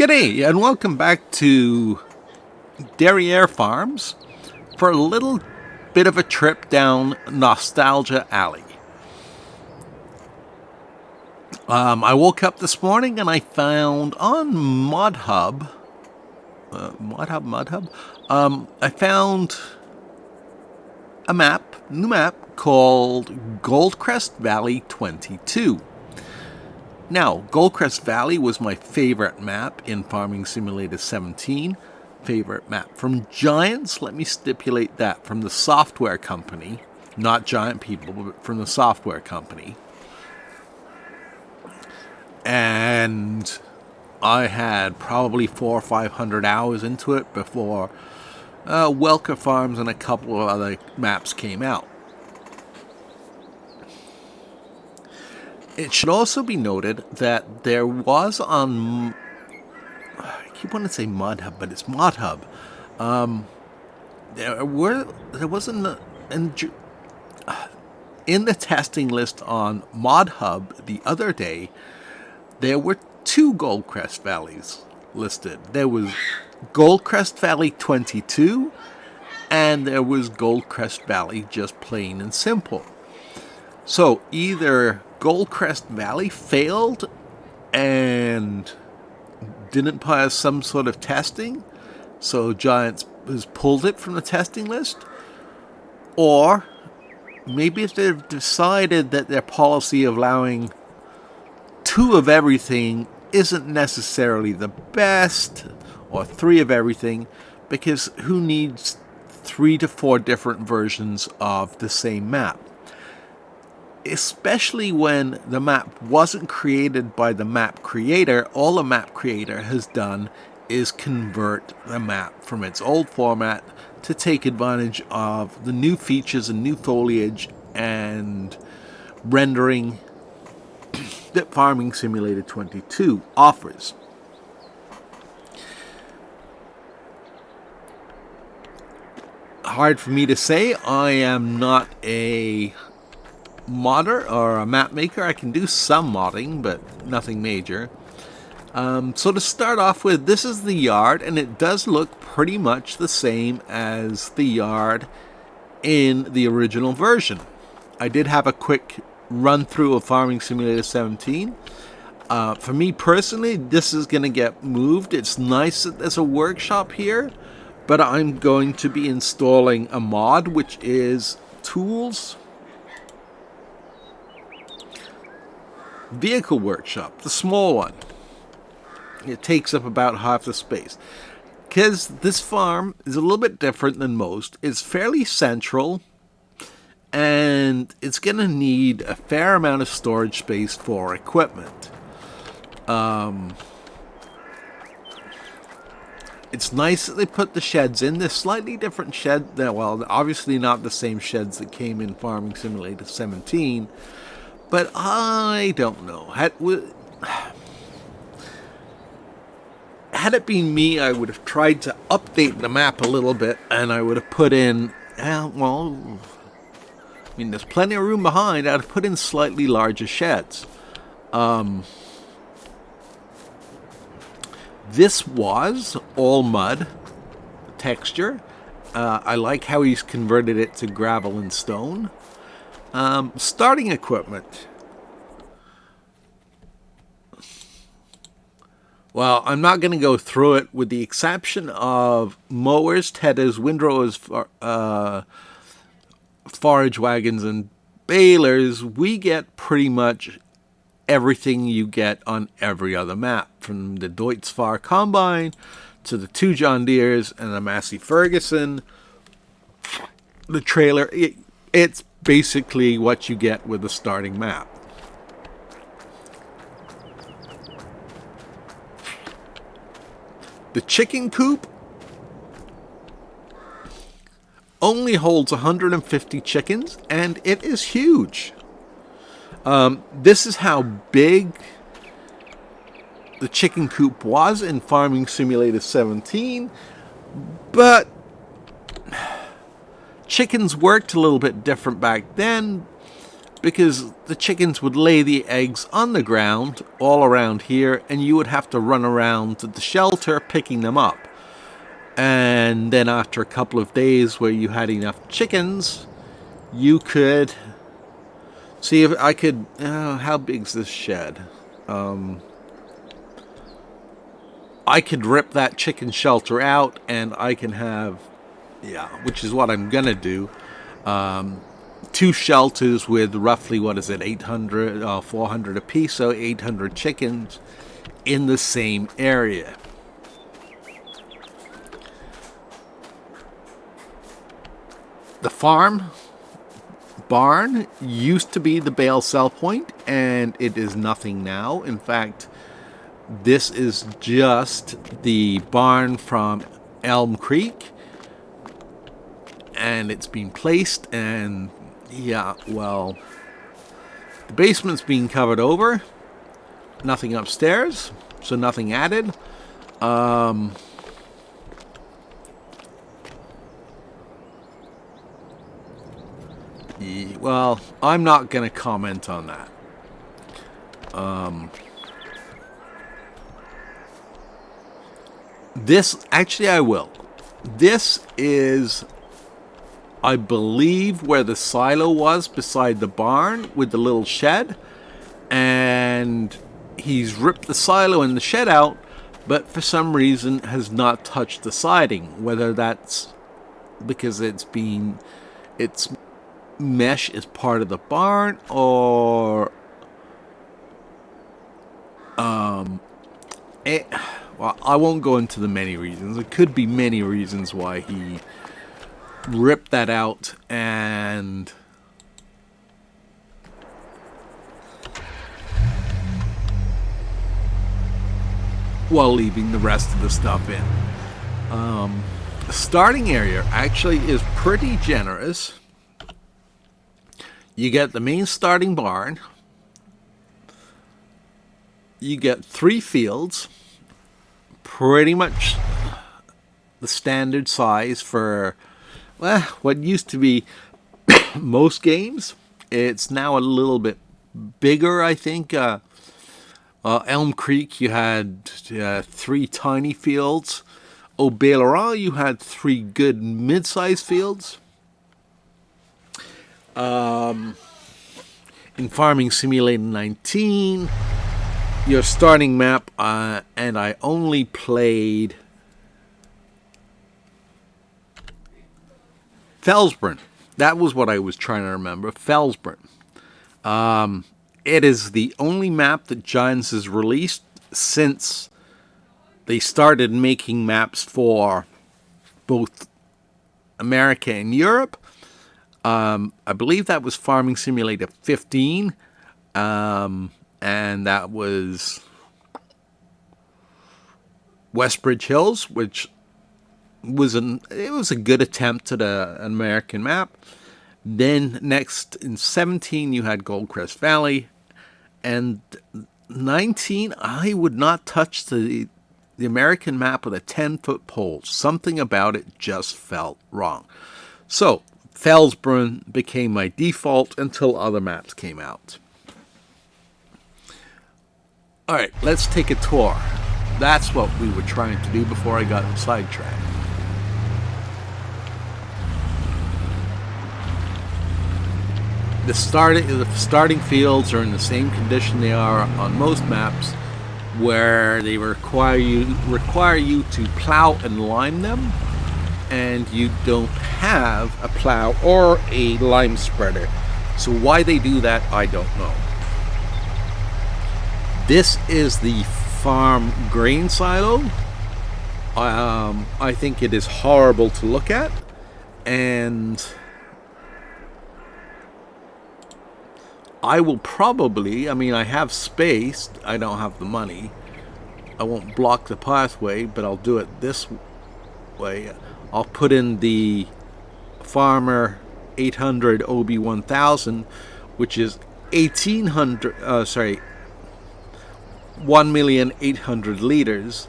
G'day, and welcome back to Derriere Farms for a little bit of a trip down Nostalgia Alley. I woke up this morning and I found on ModHub, I found a new map called Goldcrest Valley 22. Now, Goldcrest Valley was my favorite map in Farming Simulator 17. Favorite map from Giants, let me stipulate that, from the software company. Not Giant people, but from the software company. And I had probably 400 or 500 hours into it before Welker Farms and a couple of other maps came out. It should also be noted that there was on, I keep wanting to say ModHub, but it's ModHub. There wasn't in the testing list on ModHub the other day. There were two Goldcrest Valleys listed. There was Goldcrest Valley 22, and there was Goldcrest Valley just plain and simple. So either Goldcrest Valley failed and didn't pass some sort of testing, so Giants has pulled it from the testing list, or maybe if they've decided that their policy of allowing two of everything isn't necessarily the best, or three of everything, because who needs 3 to 4 different versions of the same map? Especially when the map wasn't created by the map creator. All the map creator has done is convert the map from its old format to take advantage of the new features and new foliage and rendering that Farming Simulator 22 offers. Hard for me to say. I am not a modder or a map maker. I can do some modding, but nothing major. So to start off with, this is the yard, and it does look pretty much the same as the yard in the original version. I did have a quick run through of Farming Simulator 17. For me personally, this is going to get moved. It's nice that there's a workshop here, but I'm going to be installing a mod, which is Tools, Vehicle Workshop, the small one. It takes up about half the space. Because this farm is a little bit different than most. It's fairly central, and it's going to need a fair amount of storage space for equipment. It's nice that they put the sheds in. There's slightly different shed. Well, obviously not the same sheds that came in Farming Simulator 17. But I don't know. Had it been me, I would have tried to update the map a little bit, and I would have put in, there's plenty of room behind. I'd have put in slightly larger sheds. This was all mud texture. I like how he's converted it to gravel and stone. Starting equipment. Well, I'm not going to go through it, with the exception of mowers, tedders, windrowers, forage wagons, and balers. We get pretty much everything you get on every other map, from the Deutz-Fahr Combine to the 2 John Deeres and the Massey Ferguson. The trailer, it's basically what you get with the starting map. The chicken coop only holds 150 chickens, and it is huge. This is how big the chicken coop was in Farming Simulator 17, but chickens worked a little bit different back then. because the chickens would lay the eggs on the ground all around here, and you would have to run around to the shelter picking them up. And then after a couple of days where you had enough chickens, you could see if I could, how big's this shed? I could rip that chicken shelter out, and I can have, which is what I'm going to do, 2 shelters with roughly, 800, 400 apiece, so 800 chickens in the same area. The farm barn used to be the bale sell point, and it is nothing now. In fact, this is just the barn from Elm Creek, and it's been placed, and the basement's being covered over, nothing upstairs, so nothing added. Well, I'm not going to comment on that. Actually, I will. This is, I believe, where the silo was beside the barn with the little shed. And he's ripped the silo and the shed out, but for some reason has not touched the siding. Whether that's because its mesh is part of the barn, or well, I won't go into the many reasons. It could be many reasons why he ripped that out and while leaving the rest of the stuff in. The starting area actually is pretty generous. You get the main starting barn. You get 3 fields, pretty much the standard size for what used to be most games. It's now a little bit bigger, I think. Elm Creek, you had 3 tiny fields. Au you had 3 good mid-sized fields. In Farming Simulator 19, your starting map, and I only played Felsbrunn. That was what I was trying to remember. Felsbrunn. It is the only map that Giants has released since they started making maps for both America and Europe. I believe that was Farming Simulator 15, and that was Westbridge Hills, which was a good attempt at an American map. Then next in 17 you had Goldcrest Valley, and 19 I would not touch the American map with a 10-foot pole. Something about it just felt wrong. So Felsbrunn became my default until other maps came out. Alright, let's take a tour. That's what we were trying to do before I got sidetracked. The starting fields are in the same condition they are on most maps, where they require you to plow and lime them, and you don't have a plow or a lime spreader. So why they do that, I don't know. This is the farm grain silo. I think it is horrible to look at, and I will probably, I have space, I don't have the money. I won't block the pathway, but I'll do it this way. I'll put in the Farmer 800 OB1000, which is 1,800,000 liters,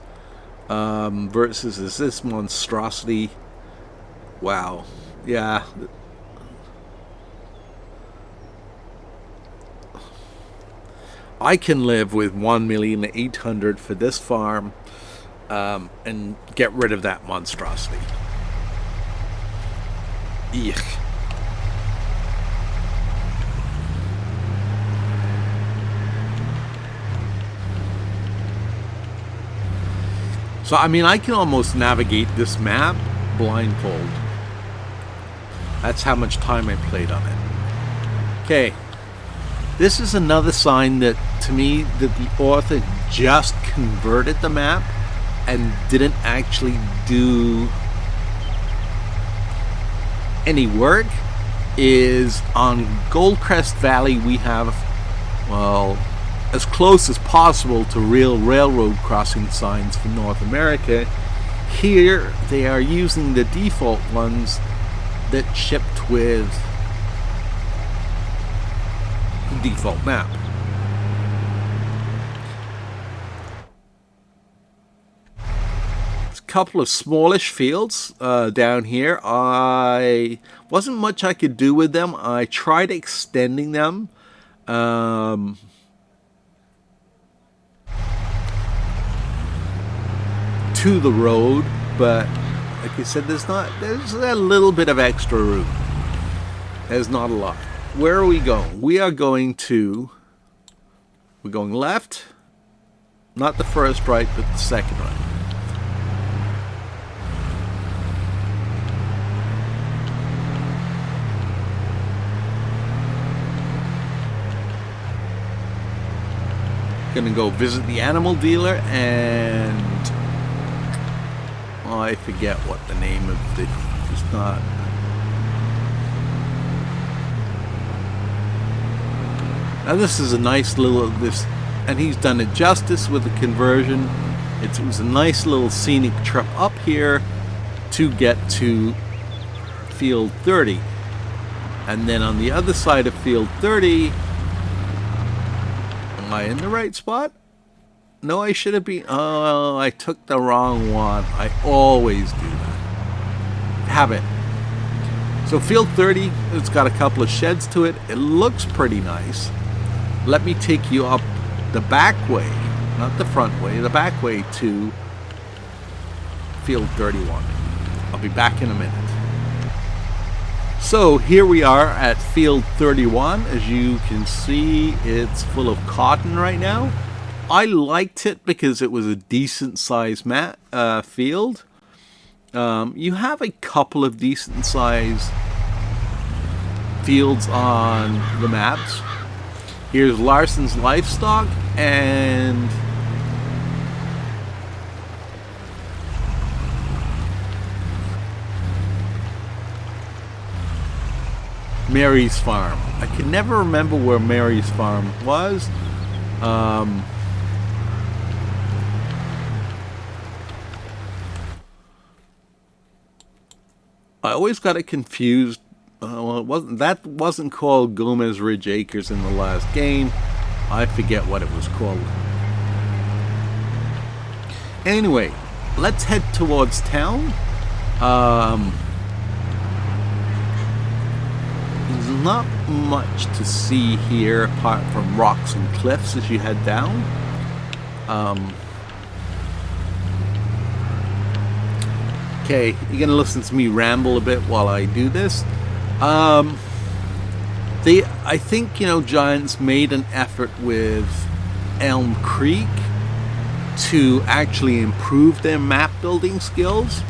versus this monstrosity. Wow. Yeah. I can live with 1,800,000 for this farm, and get rid of that monstrosity. Eek. So, I mean, I can almost navigate this map blindfold. That's how much time I played on it. Okay. This is another sign that, to me, that the author just converted the map and didn't actually do any work. Is on Goldcrest Valley we have, well, as close as possible to real railroad crossing signs for North America. Here they are using the default ones that shipped with the default map. There's a couple of smallish fields down here. I wasn't much I could do with them. I tried extending them. To the road, but like I said, there's a little bit of extra room. There's not a lot. Where are we going? We're going left, not the first right, but the second right. Gonna go visit the animal dealer, and I forget what the name of the, it's not. Now this is a nice little, and he's done it justice with the conversion. It was a nice little scenic trip up here to get to field 30. And then on the other side of field 30, am I in the right spot? No, I should have been. Oh, I took the wrong one. I always do that. Habit. So field 30, it's got a couple of sheds to it. It looks pretty nice. Let me take you up the back way, not the front way, the back way to field 31. I'll be back in a minute. So here we are at field 31. As you can see, it's full of cotton right now. I liked it because it was a decent sized field. You have a couple of decent sized fields on the maps. Here's Larson's Livestock and Mary's Farm. I can never remember where Mary's Farm was. I always got it confused. Well, that wasn't called Gomez Ridge Acres in the last game. I forget what it was called. Anyway, let's head towards town. There's not much to see here apart from rocks and cliffs as you head down. Okay, you're gonna listen to me ramble a bit while I do this. I think, Giants made an effort with Elm Creek to actually improve their map building skills.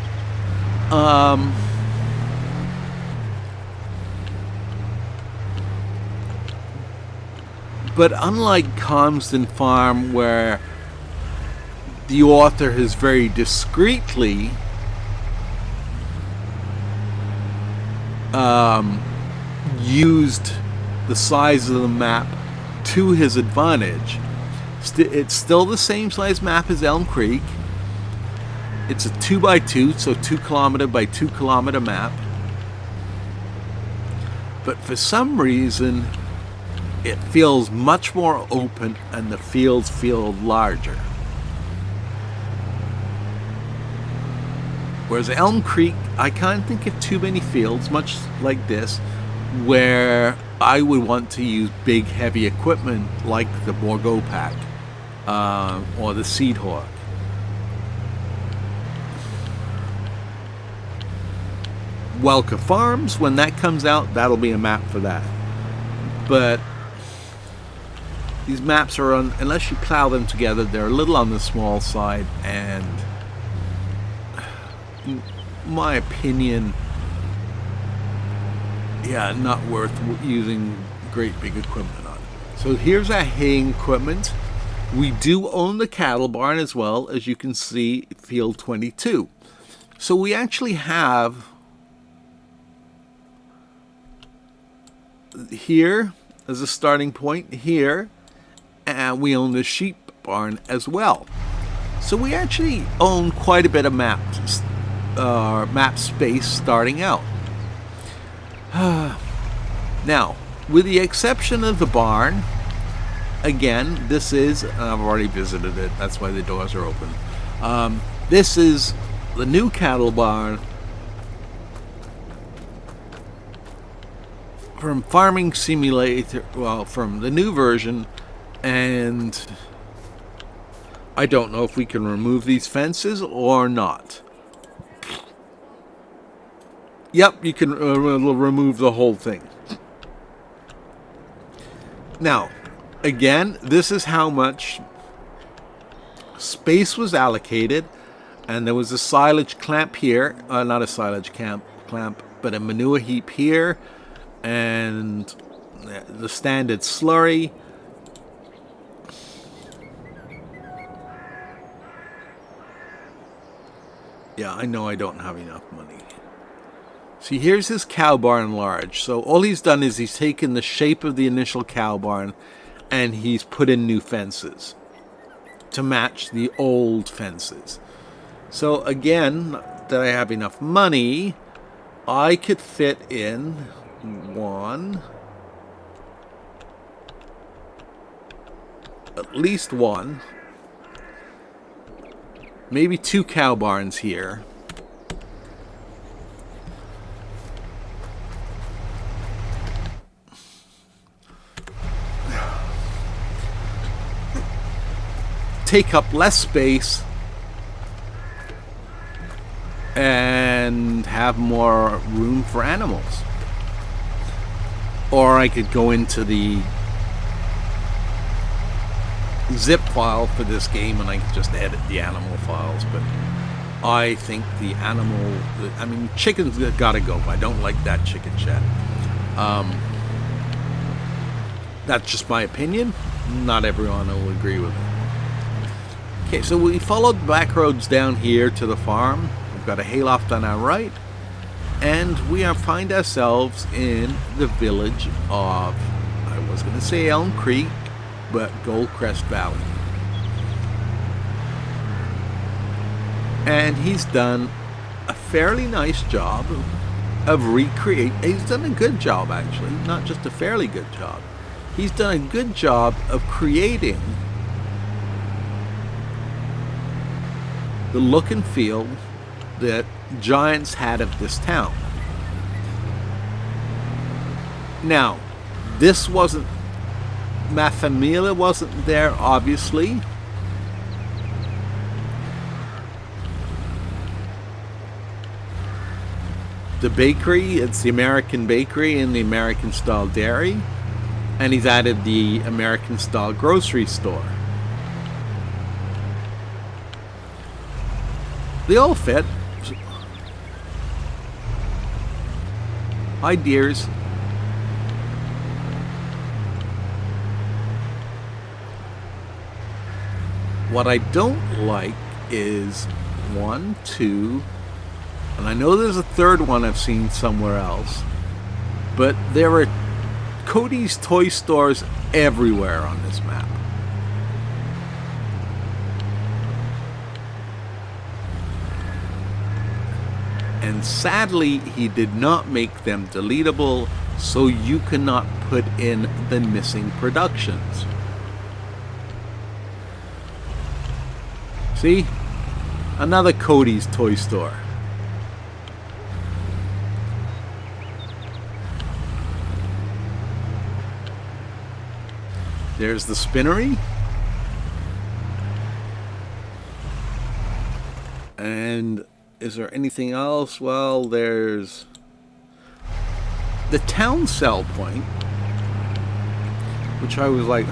But unlike Comston Farm, where the author has very discreetly used the size of the map to his advantage. It's still the same size map as Elm Creek. It's a 2x2, so 2 kilometer by 2 kilometer map. But for some reason, it feels much more open and the fields feel larger. Whereas Elm Creek, I can't think of too many fields, much like this, where I would want to use big, heavy equipment like the Borgo Pack or the Seed Hawk. Welka Farms, when that comes out, that'll be a map for that. But these maps are, unless you plow them together, they're a little on the small side, and in my opinion, yeah, not worth using great big equipment on. So here's our haying equipment. We do own the cattle barn as well, as you can see, field 22. So we actually have here as a starting point here, and we own the sheep barn as well. So we actually own quite a bit of map space starting out. Now, with the exception of the barn, again, this is, I've already visited it, that's why the doors are open. This is the new cattle barn from Farming Simulator, well, from the new version, and I don't know if we can remove these fences or not. Yep, you can remove the whole thing. Now, again, this is how much space was allocated, and there was a silage clamp here, not a silage clamp, but a manure heap here, and the standard slurry. Yeah, I know I don't have enough money. See, here's his cow barn large. So all he's done is he's taken the shape of the initial cow barn and he's put in new fences to match the old fences. So again, that I have enough money, I could fit in at least one, maybe 2 cow barns here. Take up less space and have more room for animals. Or I could go into the zip file for this game and I could just edit the animal files, but I think the animal, I mean, chickens gotta go. I don't like that chicken shed. That's just my opinion. Not everyone will agree with it. Okay, so we followed the back roads down here to the farm. We've got a hayloft on our right, and we find ourselves in the village of, I was going to say Elm Creek, but Goldcrest Valley. And he's done a fairly nice job of he's done a good job, actually, not just a fairly good job. He's done a good job of creating the look and feel that Giants had of this town. Now, this wasn't, Mathemila wasn't there, obviously. The bakery, it's the American bakery and the American style dairy, and he's added the American style grocery store. They all fit. Hi, dears. What I don't like is 1, 2, and I know there's a third one I've seen somewhere else, but there are Cody's toy stores everywhere on this map. And sadly, he did not make them deletable, so you cannot put in the missing productions. See? Another Cody's toy store. There's the spinnery. And is there anything else? Well, there's the town sell point, which I was like,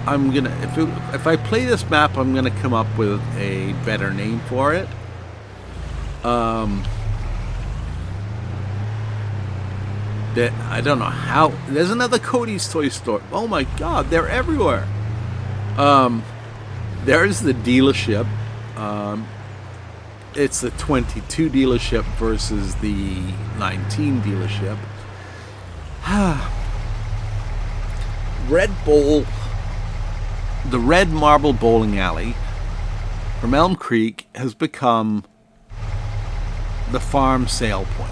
I'm gonna, if I play this map, I'm gonna come up with a better name for it. That I don't know how. There's another Cody's Toy Store. Oh my God, they're everywhere. There's the dealership. It's the 22 dealership versus the 19 dealership. Red Bowl, the Red Marble Bowling Alley from Elm Creek has become the farm sale point.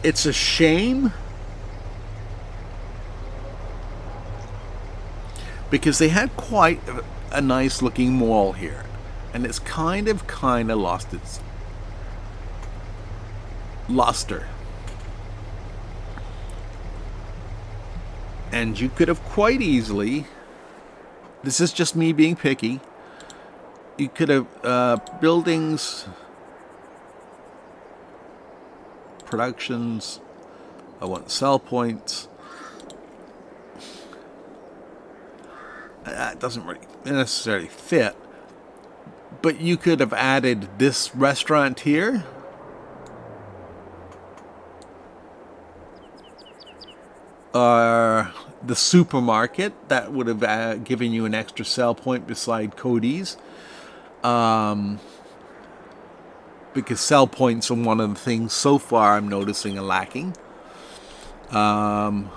It's a shame because they had quite a nice looking mall here, and it's kind of lost its luster. And you could have quite easily, this is just me being picky, you could have buildings, productions, I want sell points. That doesn't really necessarily fit, but you could have added this restaurant here, or the supermarket. That would have given you an extra sell point beside Cody's, because sell points are one of the things so far I'm noticing are lacking. Could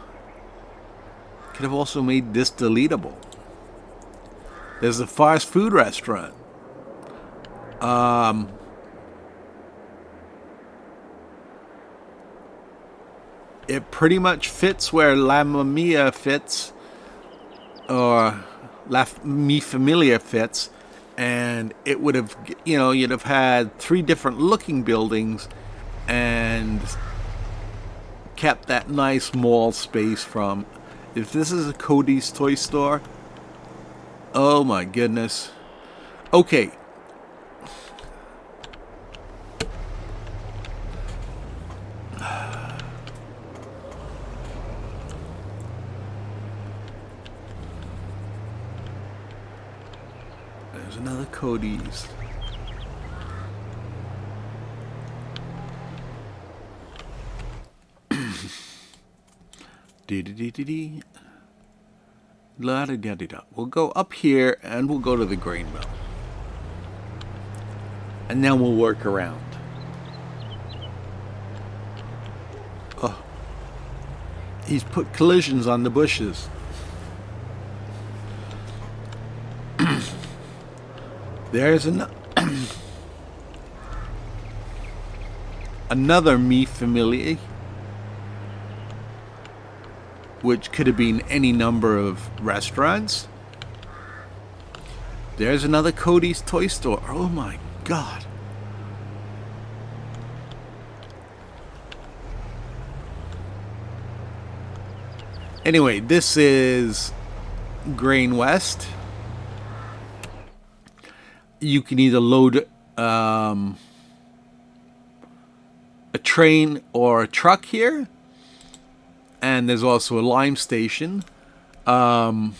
have also made this deletable. There's a fast food restaurant. It pretty much fits where La Mia fits, or La Mi Familia fits, and it would have, you'd have had 3 different looking buildings and kept that nice mall space from. If this is a Cody's Toy Store, oh my goodness. Okay. There's another Cody's. Dee-dee-dee-dee-dee. La-da-da-da-da. We'll go up here and we'll go to the grain mill. And then we'll work around. Oh. He's put collisions on the bushes. There's another Mi Familia, which could have been any number of restaurants. There's another Cody's Toy Store. Oh my God. Anyway, this is Grain West. You can either load a train or a truck here. And there's also a lime station. The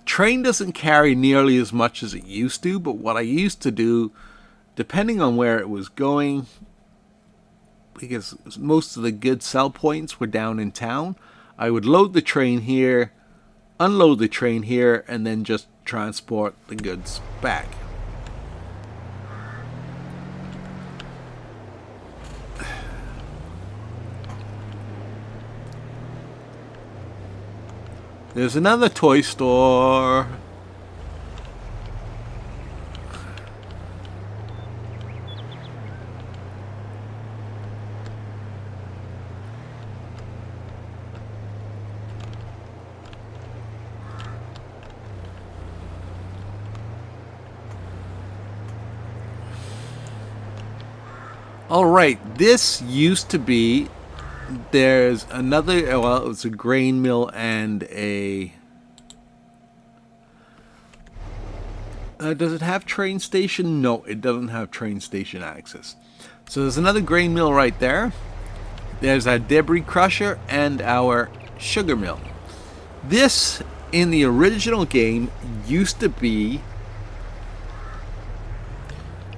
train doesn't carry nearly as much as it used to, but what I used to do, depending on where it was going, because most of the good sell points were down in town, I would load the train here, unload the train here, and then just transport the goods back. There's another toy store. All right, this used to be. There's another. Well, it's a grain mill and a. Does it have train station? No, it doesn't have train station access. So there's another grain mill right there. There's our debris crusher and our sugar mill. This, in the original game, used to be.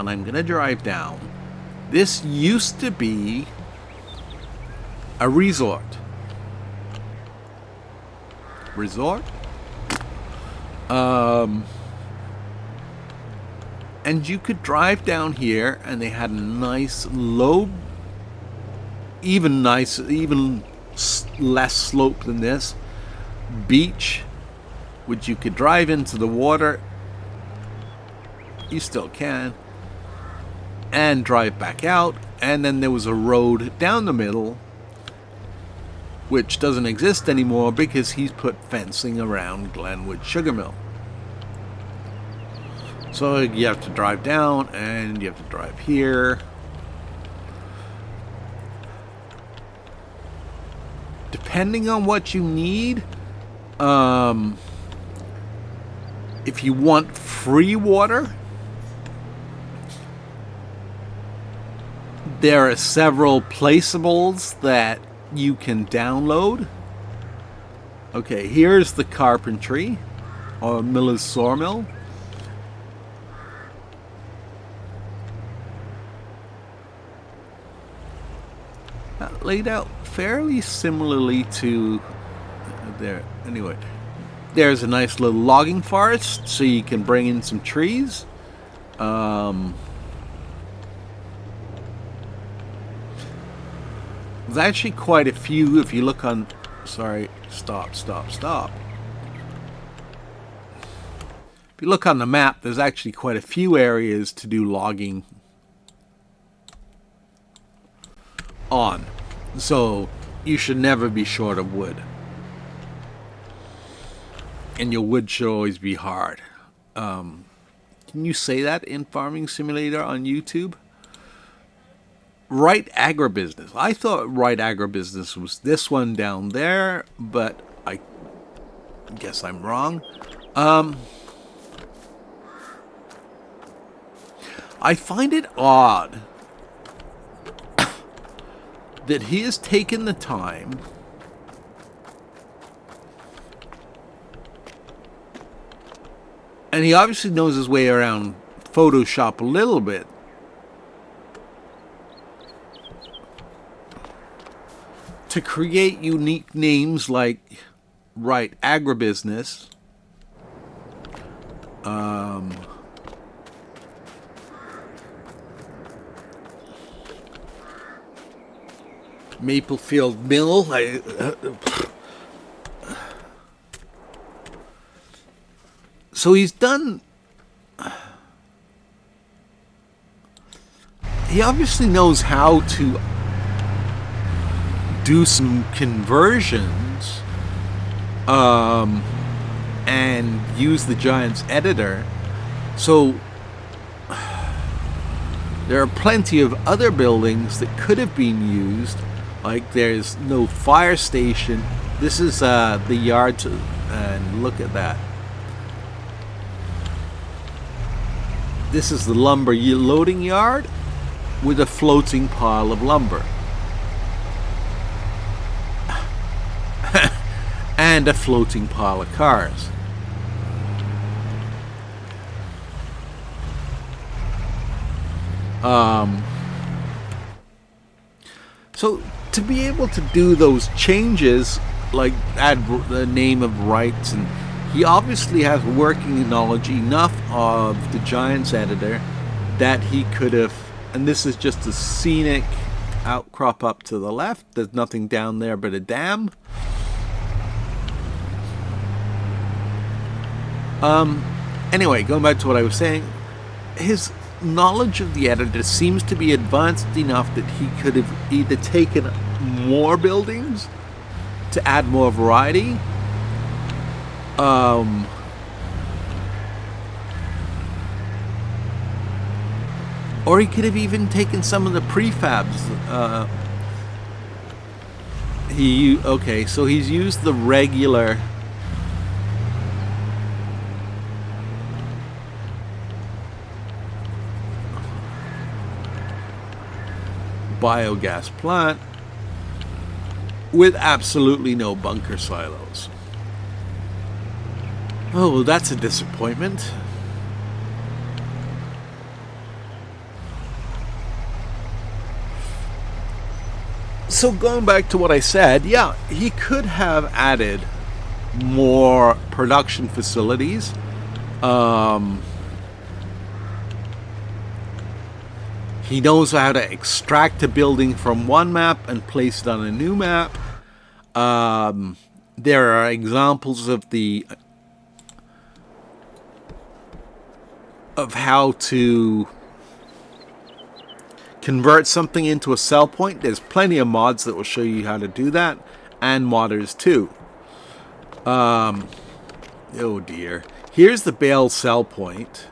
And I'm going to drive down. This used to be a resort. And you could drive down here, and they had a nice low, even less slope than this, beach, which you could drive into the water. You still can. And drive back out, and then there was a road down the middle, which doesn't exist anymore because he's put fencing around Glenwood Sugar Mill. So you have to drive down, and you have to drive here. Depending on what you need, if you want free water, there are several placeables that you can download. Okay, here's the carpentry, or miller's sawmill. Laid out fairly similarly to there. Anyway, there's a nice little logging forest, so you can bring in some trees. There's actually quite a few. If you look on, sorry, stop. If you look on the map, there's actually quite a few areas to do logging on. So you should never be short of wood. And your wood should always be hard. Can you say that in Farming Simulator on YouTube? Right Agribusiness. I thought Right Agribusiness was this one down there, but I guess I'm wrong. I find it odd that he has taken the time and he obviously knows his way around Photoshop a little bit to create unique names like Right Agribusiness, Maplefield Mill. So he's done. He obviously knows how to do some conversions and use the Giants editor. So there are plenty of other buildings that could have been used. Like there's no fire station. This is the yard and look at that. This is the lumber loading yard with a floating pile of lumber. And a floating pile of cars. So to be able to do those changes, like add the name of rights, and he obviously has working knowledge enough of the Giants editor that he could have, and this is just a scenic outcrop up to the left. There's nothing down there but a dam. Anyway, going back to what I was saying, his knowledge of the editor seems to be advanced enough that he could have either taken more buildings to add more variety, Or he could have even taken some of the prefabs. Okay, so he's used the regular biogas plant with absolutely no bunker silos. Oh, well, that's a disappointment. So going back to what I said, yeah, he could have added more production facilities. He knows how to extract a building from one map and place it on a new map. There are examples of how to convert something into a sell point. There's plenty of mods that will show you how to do that, and modders too. Oh dear. Here's the Bale sell point,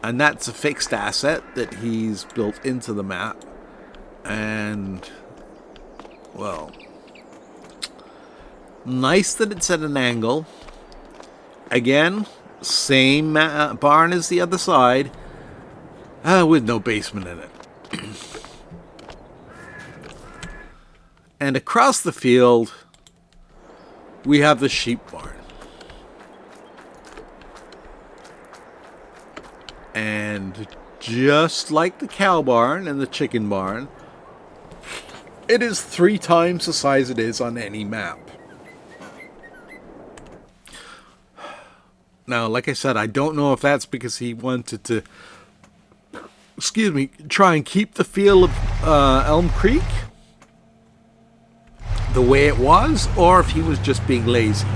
and that's a fixed asset that he's built into the map. And, well, nice that it's at an angle. Again, same barn as the other side, with no basement in it. And across the field, we have the sheep barn. And just like the cow barn and the chicken barn, it is 3 times the size it is on any map. Now, like I said, I don't know if that's because he wanted to, try and keep the feel of Elm Creek the way it was, or if he was just being lazy.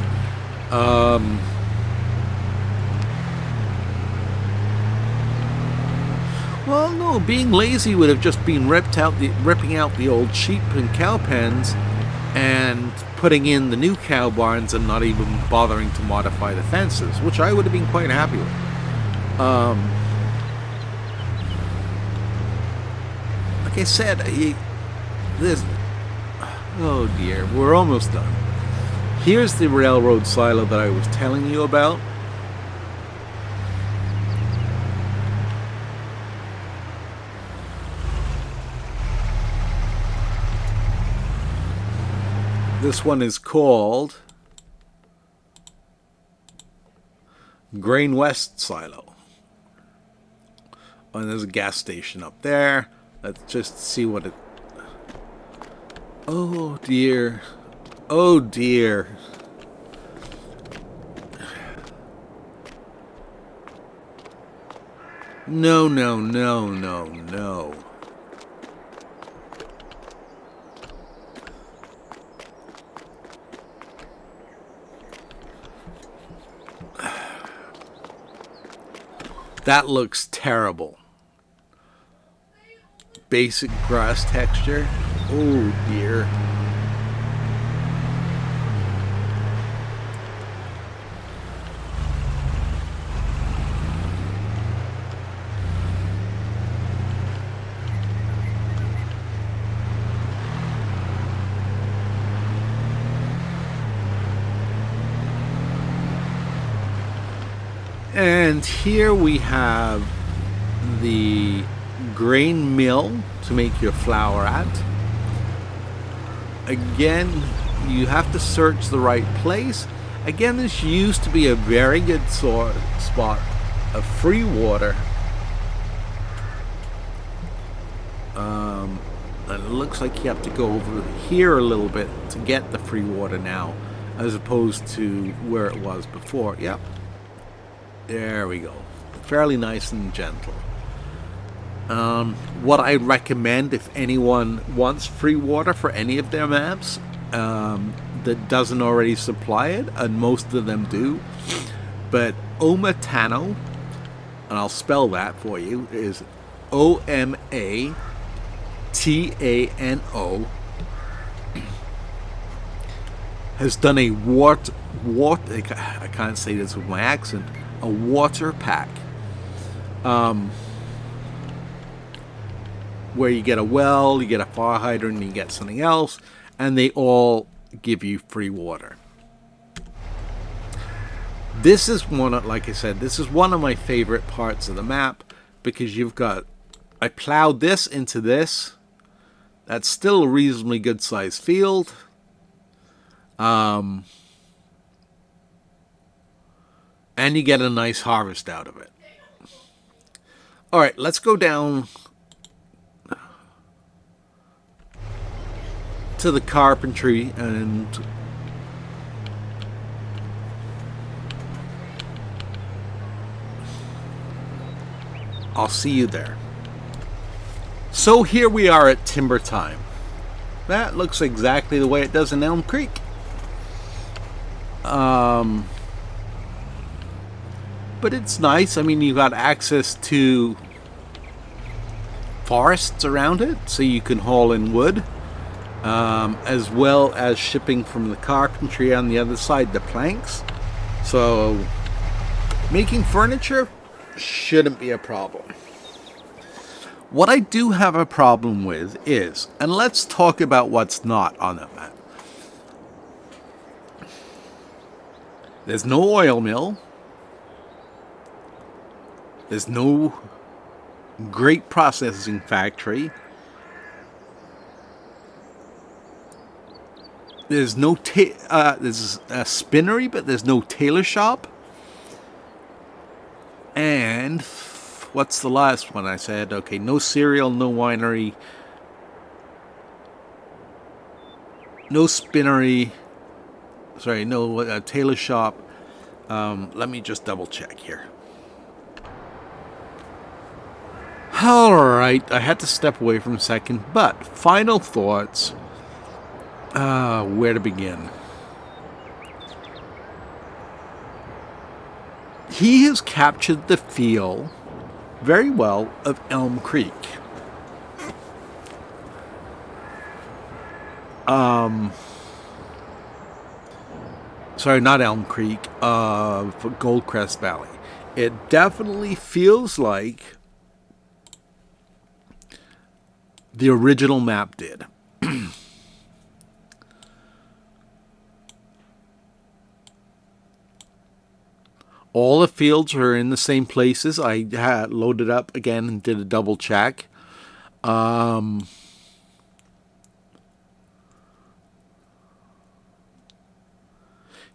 Well, no, being lazy would have just been ripping out the old sheep and cow pens and putting in the new cow barns and not even bothering to modify the fences, which I would have been quite happy with. Like I said, oh dear, we're almost done. Here's the railroad silo that I was telling you about. This one is called Grain West Silo. And there's a gas station up there. Let's just see what it... Oh dear. Oh dear. No, no, no, no, no. That looks terrible. Basic grass texture. Oh dear. And here we have the grain mill to make your flour at. Again, you have to search the right place. Again, this used to be a very good spot of free water. And it looks like you have to go over here a little bit to get the free water now, as opposed to where it was before. Yep. There we go. Fairly nice and gentle. What I recommend if anyone wants free water for any of their maps that doesn't already supply it, and most of them do, but Omatano, and I'll spell that for you, is Omatano, has done a I can't say this with my accent, a water pack. where you get a well, you get a fire hydrant, and you get something else, and they all give you free water. This is like I said, this is one of my favorite parts of the map, because you've got, I plowed this into this. That's still a reasonably good sized field. And you get a nice harvest out of it. All right, let's go down to the carpentry, and I'll see you there. So here we are at timber time. That looks exactly the way it does in Elm Creek. But it's nice. I mean, you got access to forests around it, so you can haul in wood, as well as shipping from the carpentry on the other side, the planks. So making furniture shouldn't be a problem. What I do have a problem with is, and let's talk about what's not on that map. There's no oil mill. There's no great processing factory. There's no there's a spinnery, but there's no tailor shop. And what's the last one I said? Okay, no cereal, no winery, no spinnery. Sorry, no tailor shop. Let me just double check here. Alright, I had to step away for a second, but final thoughts. Where to begin? He has captured the feel very well of Elm Creek. Sorry, not Elm Creek, Goldcrest Valley. It definitely feels like the original map did. All the fields are in the same places. I had loaded up again and did a double check.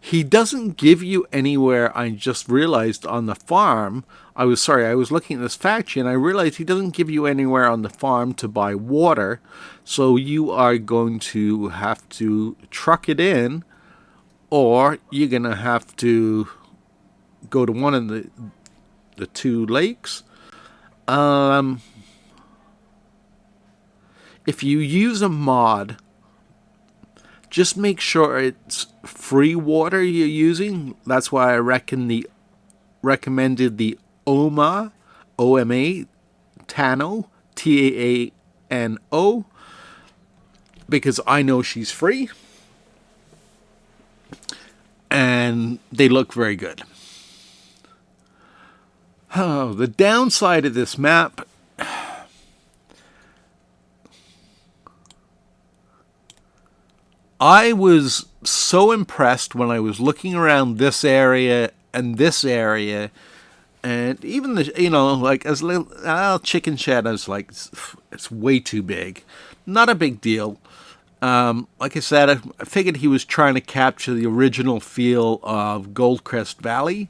He doesn't give you anywhere. I just realized on the farm, I was looking at this factory and I realized he doesn't give you anywhere on the farm to buy water. So you are going to have to truck it in, or you're going to have to go to one of the two lakes. If you use a mod, just make sure it's free water you're using. That's why I recommended the OMA, Tano, Taano, because I know she's free. And they look very good. Oh, the downside of this map. I was so impressed when I was looking around this area, and even like as little chicken shed. I was like, it's way too big. Not a big deal. Like I said, I figured he was trying to capture the original feel of Goldcrest Valley.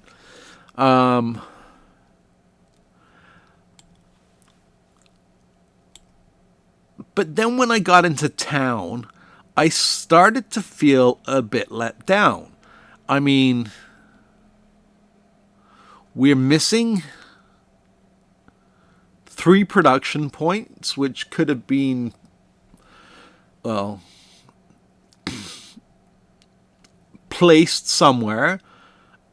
But then when I got into town, I started to feel a bit let down. I mean, we're missing 3 production points, which could have been, well, placed somewhere.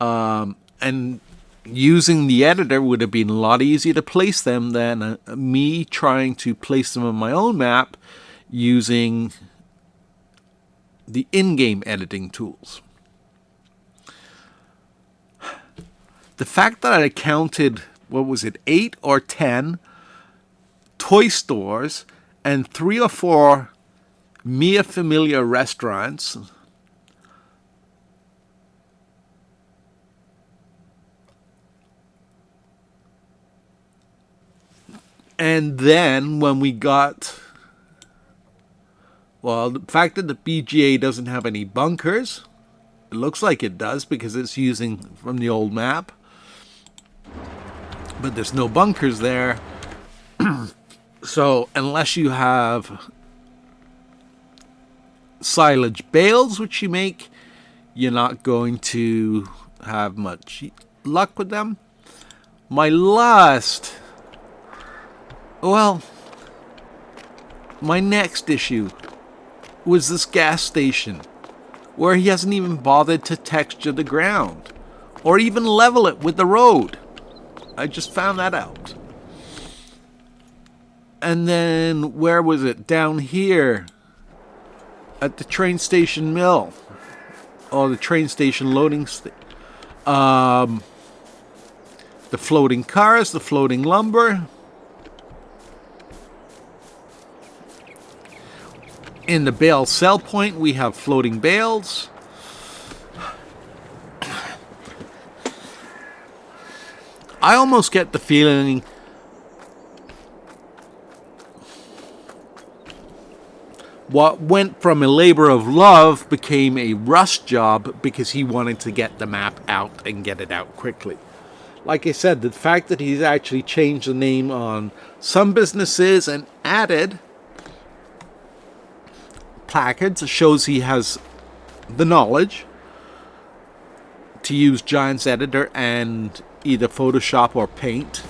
And using the editor would have been a lot easier to place them than me trying to place them on my own map using the in-game editing tools. The fact that I counted, 8 or 10 toy stores and 3 or 4 Mia Familia restaurants. And then when we got, well, the fact that the BGA doesn't have any bunkers, it looks like it does because it's using from the old map, but there's no bunkers there. So unless you have silage bales, which you make, you're not going to have much luck with them. My next issue was this gas station, where he hasn't even bothered to texture the ground or even level it with the road. I just found that out. And then, where was it? Down here at the train station mill, or the train station loading the floating cars, the floating lumber. In the bale sell point, we have floating bales. I almost get the feeling what went from a labor of love became a rush job because he wanted to get the map out and get it out quickly. Like I said, the fact that he's actually changed the name on some businesses and added placards shows he has the knowledge to use Giant's Editor and either Photoshop or Paint.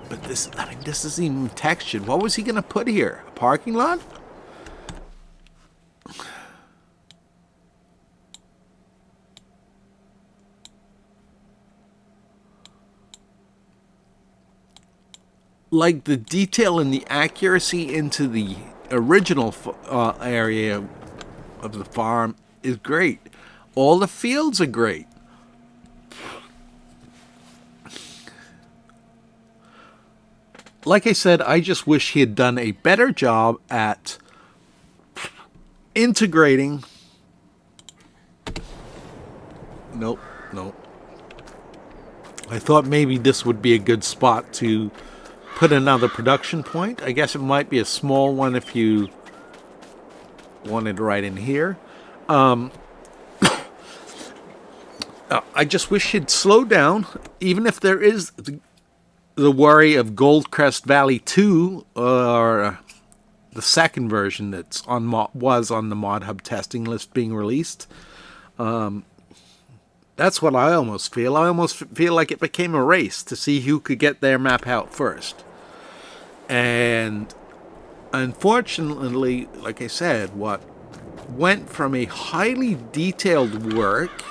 But this isn't even textured. What was he going to put here? A parking lot? Like, the detail and the accuracy into the original area of the farm is great. All the fields are great. Like I said, I just wish he had done a better job at integrating. Nope. I thought maybe this would be a good spot to put another production point. I guess it might be a small one if you wanted right in here. I just wish he'd slow down, even if there is the worry of Goldcrest Valley 2, or the second version that's was on the Mod Hub testing list being released. That's what I almost feel. I almost feel like it became a race to see who could get their map out first. And unfortunately, like I said, what went from a highly detailed work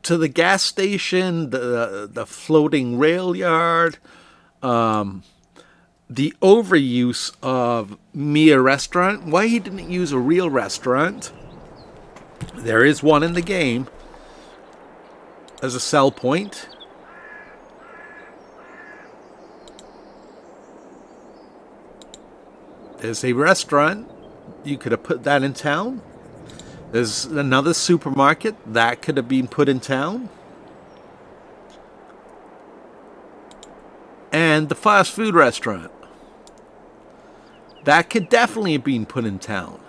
to the gas station, the floating rail yard, the overuse of Mia restaurant. Why he didn't use a real restaurant? There is one in the game as a sell point. There's a restaurant. You could have put that in town. There's another supermarket that could have been put in town. And the fast food restaurant. That could definitely have been put in town.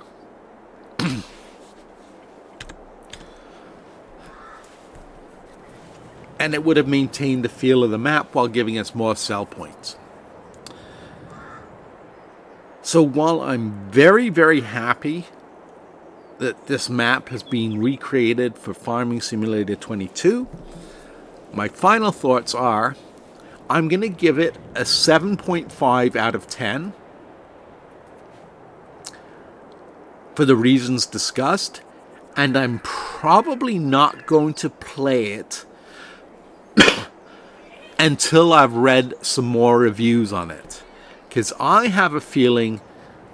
And it would have maintained the feel of the map while giving us more sell points. So while I'm very, very happy that this map has been recreated for Farming Simulator 22, my final thoughts are, I'm going to give it a 7.5 out of 10 for the reasons discussed, and I'm probably not going to play it until I've read some more reviews on it, because I have a feeling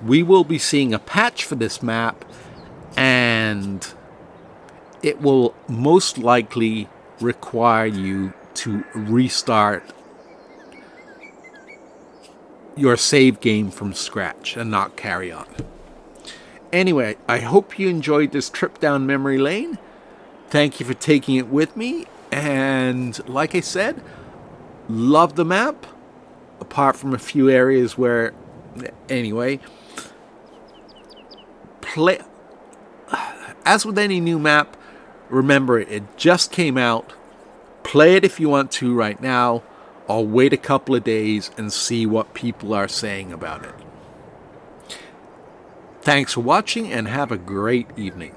we will be seeing a patch for this map and it will most likely require you to restart your save game from scratch and not carry on. Anyway, I hope you enjoyed this trip down memory lane. Thank you for taking it with me. And like I said, love the map, apart from a few areas where, anyway, play. As with any new map, remember it just came out. Play it if you want to right now. I'll wait a couple of days and see what people are saying about it. Thanks for watching and have a great evening.